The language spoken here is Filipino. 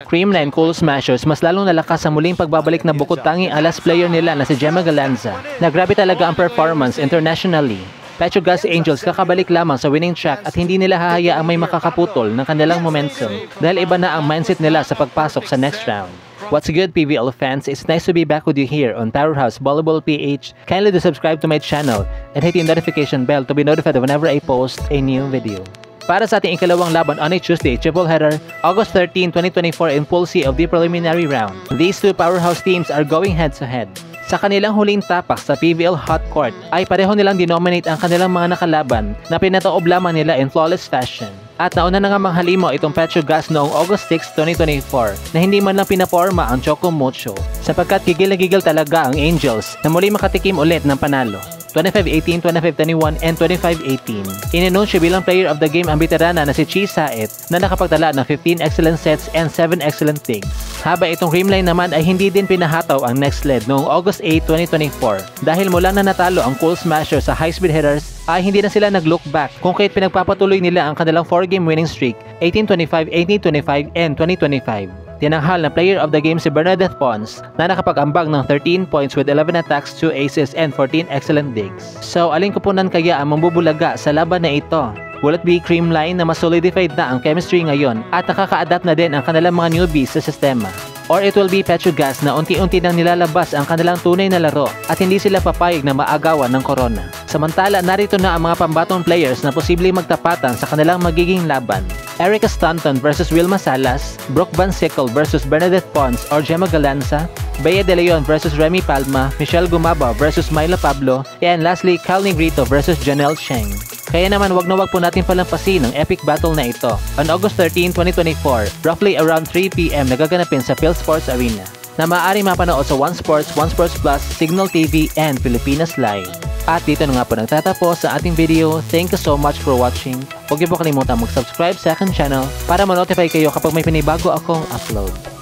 Creamline Cool Smashers mas lalong nalakas sa muling pagbabalik na bukod tanging ang last player nila na si Gemma Galanza. Nagrabe talaga ang performance internationally. Petrogas Angels kakabalik lamang sa winning track at hindi nila hahayaang may makakaputol ng kanilang momentum dahil iba na ang mindset nila sa pagpasok sa next round. What's good, PVL fans? It's nice to be back with you here on Powerhouse Volleyball PH. Kindly do subscribe to my channel and hit the notification bell to be notified whenever I post a new video. Para sa ating ikalawang laban on a Tuesday triple header, August 13, 2024 in Pool C of the preliminary round. These two powerhouse teams are going head-to-head. Sa kanilang huling tapak sa PVL Hot Court ay pareho nilang dinominate ang kanilang mga nakalaban na pinataob lamang nila in flawless fashion. At nauna na nga manghalimo itong Petrogas noong August 6, 2024 na hindi man lang pinaporma ang Choco Mucho sapagkat gigil na gigil talaga ang Angels na muli makatikim ulit ng panalo. 25-18, 25-21, and 25-18. Ininunsyo bilang player of the game ang veterana na si Chi Saet na nakapagtala ng 15 excellent sets and 7 excellent digs. Haba itong Creamline naman ay hindi din pinahataw ang next lead noong August 8, 2024 dahil mula na natalo ang Cool Smashers sa high-speed hitters ay hindi na sila nag-look back kung kaya't pinagpapatuloy nila ang kanilang 4-game winning streak 18-25, 18-25, and 20-25. Tinanghal na player of the game si Bernadette Pons na nakapag-ambag ng 13 points with 11 attacks, 2 aces, and 14 excellent digs. So, alin kupunan kaya ang mambubulaga sa laban na ito? Will it be Creamline na mas solidified na ang chemistry ngayon at nakaka-adapt na din ang kanilang mga newbies sa sistema? Or it will be Petrogas na unti-unti nang nilalabas ang kanilang tunay na laro at hindi sila papayag na maagawan ng corona. Samantala, narito na ang mga pambatong players na posibleng magtapatan sa kanilang magiging laban. Erica Stanton versus Wilma Salas, Brooke Van Sickle versus Bernadette Pons or Gemma Galanza, Bea De Leon versus Remy Palma, Michelle Gumaba versus Myla Pablo, and lastly, Cal Negrito versus Janelle Cheng. Kaya naman wag na wag po natin palampasin ang epic battle na ito. On August 13, 2024, roughly around 3 PM nagaganapin sa PhilSports Arena na maaari mapanood sa One Sports, One Sports Plus, Signal TV, and Pilipinas Live. At dito na nga po nagtatapos sa ating video. Thank you so much for watching. Huwag niyo po kalimutan mag-subscribe sa aking channel para ma-notify kayo kapag may pinibago akong upload.